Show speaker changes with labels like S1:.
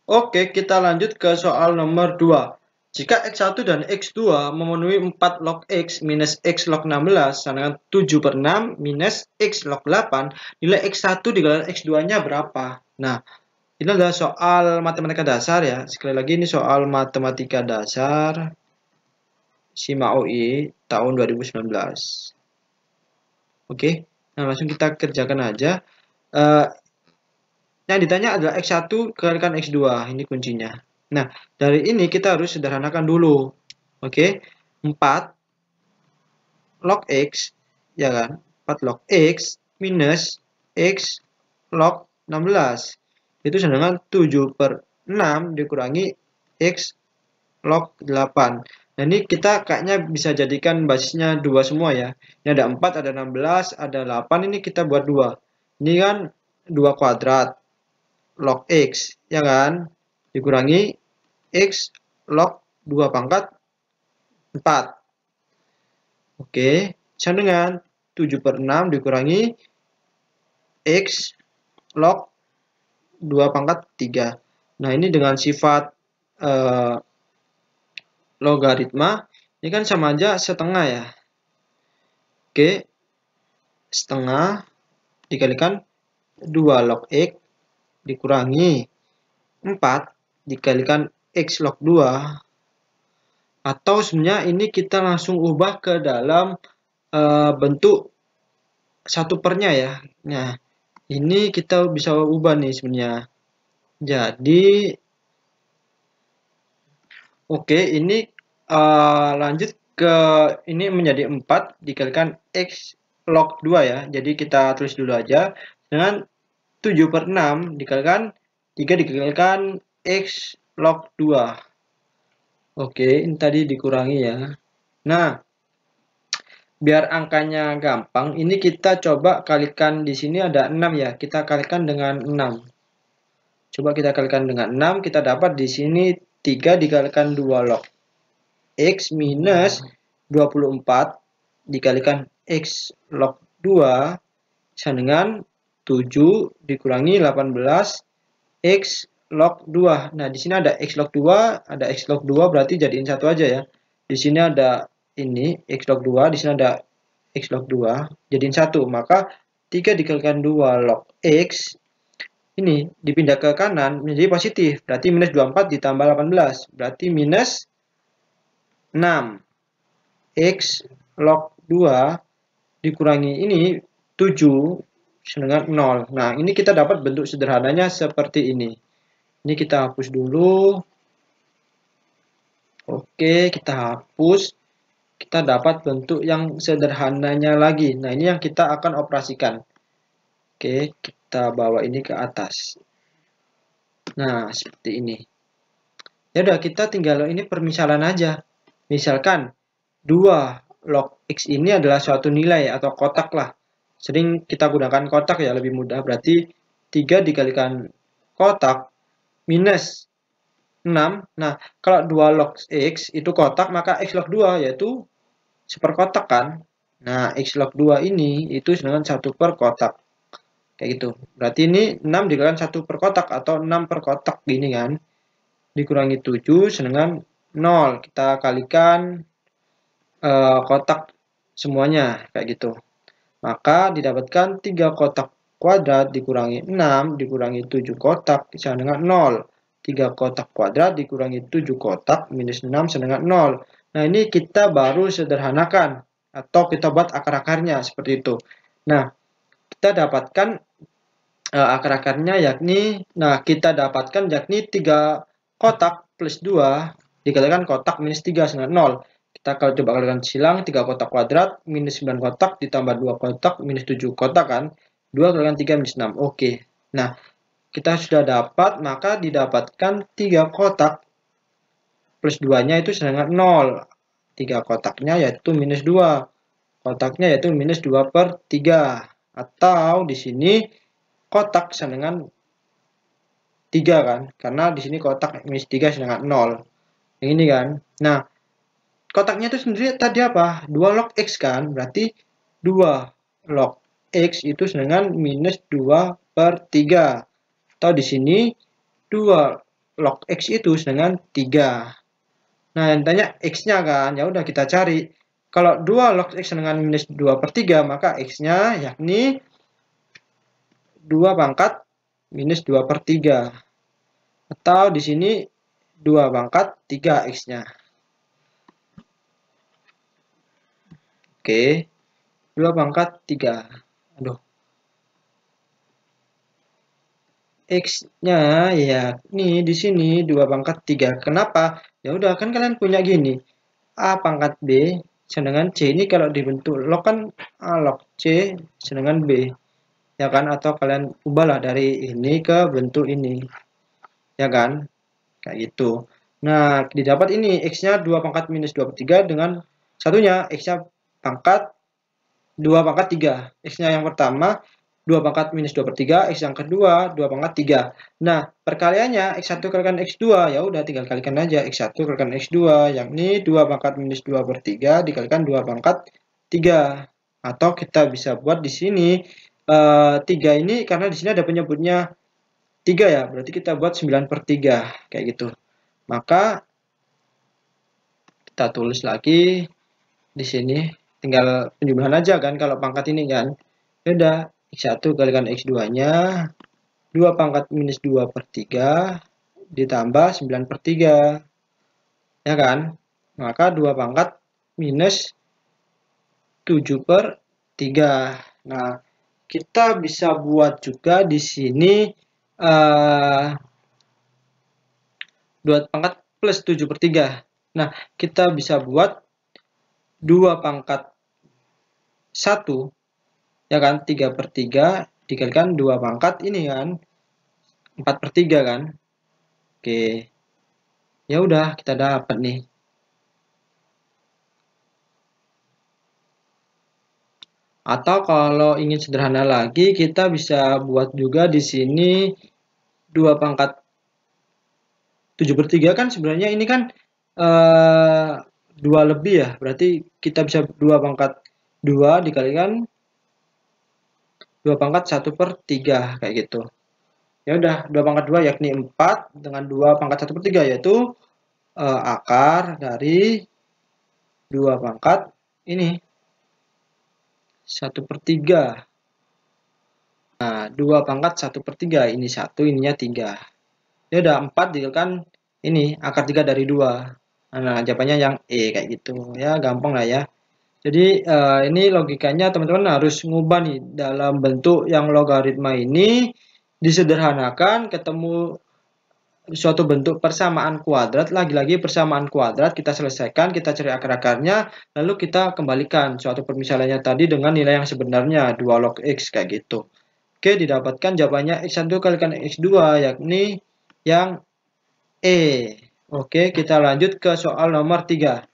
S1: Oke, kita lanjut ke soal nomor 2. Jika X1 dan X2 memenuhi 4 log X minus X log 16 sama dengan 7 per 6 minus X log 8, nilai X1 dikalikan X2-nya berapa? Nah, ini adalah soal matematika dasar ya. Sekali lagi ini soal matematika dasar SIMA UI tahun 2019. Oke, nah langsung kita kerjakan aja. Eh, Yang ditanya adalah X1 kalikan X2. Ini kuncinya. Nah, dari ini kita harus sederhanakan dulu. Oke, 4 log X, ya kan? 4 log X minus X log 16. Itu sama dengan 7 per 6 dikurangi X log 8. Nah, ini kita kayaknya bisa jadikan basisnya 2 semua ya. Ini ada 4, ada 16, ada 8. Ini kita buat 2. Ini kan 2 kuadrat log X, ya kan? Dikurangi X log 2 pangkat 4. Oke, sama dengan 7 per 6 dikurangi X log 2 pangkat 3. Nah, ini dengan sifat logaritma, ini kan sama aja setengah ya. Oke, setengah dikalikan 2 log X dikurangi 4 dikalikan X log 2. Atau sebenarnya ini kita langsung ubah ke dalam bentuk satu pernya ya. Nah, ini kita bisa ubah nih sebenarnya. Jadi, oke, ini lanjut ke ini menjadi 4 dikalikan X log 2 ya. Jadi kita tulis dulu aja. Dengan 7 per 6 dikalikan 3 dikalikan X log 2. Oke, ini tadi dikurangi ya. Nah, biar angkanya gampang, ini kita coba kalikan di sini ada 6 ya. Kita kalikan dengan 6. Coba kita kalikan dengan 6, kita dapat di sini 3 dikalikan 2 log X minus 24 dikalikan X log 2 sama dengan 7 dikurangi 18 X log 2. Nah, di sini ada X log 2, ada X log 2 berarti jadiin satu aja ya. Di sini ada ini X log 2, di sini ada X log 2, jadiin satu. Maka 3 dikalikan 2 log X ini dipindah ke kanan menjadi positif. Berarti minus 24 ditambah 18. Berarti minus 6. X log 2 dikurangi ini 7 dengan 0. Nah, ini kita dapat bentuk sederhananya seperti ini. Ini kita hapus dulu. Oke, kita hapus. Kita dapat bentuk yang sederhananya lagi. Nah, ini yang kita akan operasikan. Oke, kita bawa ini ke atas. Nah, seperti ini. Ya udah, kita tinggal ini permisalan aja. Misalkan 2 log X ini adalah suatu nilai atau kotak lah. Sering kita gunakan kotak ya, lebih mudah. Berarti 3 dikalikan kotak minus 6. Nah, kalau 2 log X itu kotak, maka X log 2 yaitu seperkotak kan. Nah, X log 2 ini itu dengan 1 per kotak. Kayak gitu. Berarti ini 6 dikalikan 1 per kotak atau 6 per kotak gini kan. Dikurangi 7 dengan 0. Kita kalikan kotak semuanya kayak gitu. Maka didapatkan 3 kotak kuadrat dikurangi 6 dikurangi 7 kotak sama dengan 0. 3 kotak kuadrat dikurangi 7 kotak minus 6 sama dengan 0. Nah, ini kita baru sederhanakan atau kita buat akar-akarnya seperti itu. Nah, kita dapatkan akar-akarnya yakni, kita dapatkan yakni 3 kotak plus 2 dikalikan kotak minus 3 sama 0. Kita kalau coba kalikan silang 3 kotak kuadrat minus 9 kotak ditambah 2 kotak minus 7 kotak kan. 2 kalikan 3 minus 6. Oke. Nah, kita sudah dapat, maka didapatkan 3 kotak plus 2-nya itu sama dengan 0. 3 kotaknya yaitu minus 2. Kotaknya yaitu minus 2 per 3. Atau di sini kotak sama dengan 3 kan. Karena di sini kotak minus 3 sama dengan 0. Yang ini kan. Nah, kotaknya itu sendiri tadi apa? 2 log X kan. Berarti 2 log X itu sama dengan minus 2 per 3. Atau di sini 2 log X itu dengan 3. Nah, yang tanya X-nya kan, ya udah kita cari. Kalau 2 log X dengan minus 2/3, maka X-nya yakni 2 pangkat minus 2/3. Atau di sini 2 pangkat 3 X-nya. Oke, 2 pangkat 3. Aduh. X-nya ya ini di sini 2 pangkat 3. Kenapa? Ya udah kan kalian punya gini. A pangkat B sedangkan C ini kalau dibentuk log kan A log C sedangkan B. Ya kan? Atau kalian ubahlah dari ini ke bentuk ini. Ya kan? Kayak gitu. Nah, didapat ini X-nya 2 pangkat minus 2/3 dengan satunya X-nya pangkat 2 pangkat 3. X-nya yang pertama 2 pangkat minus 2/3, X yang kedua 2 pangkat 3. Nah, perkaliannya X1 kalikan X2, ya udah tinggal kalikan aja X1 kalikan X2, yakni 2 pangkat minus 2/3 dikalikan 2 pangkat 3. Atau kita bisa buat di sini 3 ini karena di sini ada penyebutnya 3 ya, berarti kita buat 9/3 kayak gitu. Maka kita tulis lagi di sini tinggal penjumlahan aja kan kalau pangkat ini kan. Ya udah X1 kalikan X2-nya 2 pangkat minus 2/3 ditambah 9/3. Ya kan? Maka 2 pangkat minus 7/3. Nah, kita bisa buat juga di sini 2 pangkat plus 7/3. Nah, kita bisa buat 2 pangkat 1 ya kan 3/3 dikalikan 2 pangkat ini kan 4/3 kan. Oke. Ya udah kita dapat nih. Atau kalau ingin sederhana lagi kita bisa buat juga di sini 2 pangkat 7/3 kan sebenarnya ini kan 2 lebih ya. Berarti kita bisa 2 pangkat 2 dikalikan 2 pangkat 1/3 kayak gitu. Ya udah 2 pangkat 2 yakni 4 dengan 2 pangkat 1/3 yaitu akar dari 2 pangkat ini 1/3. Nah, 2 pangkat 1/3 ini 1 ininya 3. Ya udah 4 dikalikan ini akar 3 dari 2. Nah, jawabannya yang E kayak gitu. Ya, gampang lah ya. Jadi ini logikanya teman-teman harus ngubah nih dalam bentuk yang logaritma ini disederhanakan ketemu suatu bentuk persamaan kuadrat, lagi-lagi persamaan kuadrat kita selesaikan, kita cari akar-akarnya, lalu kita kembalikan suatu permisalannya tadi dengan nilai yang sebenarnya 2 log X kayak gitu. Oke, didapatkan jawabannya X1 kalikan X2 yakni yang E. Oke, kita lanjut ke soal nomor 3.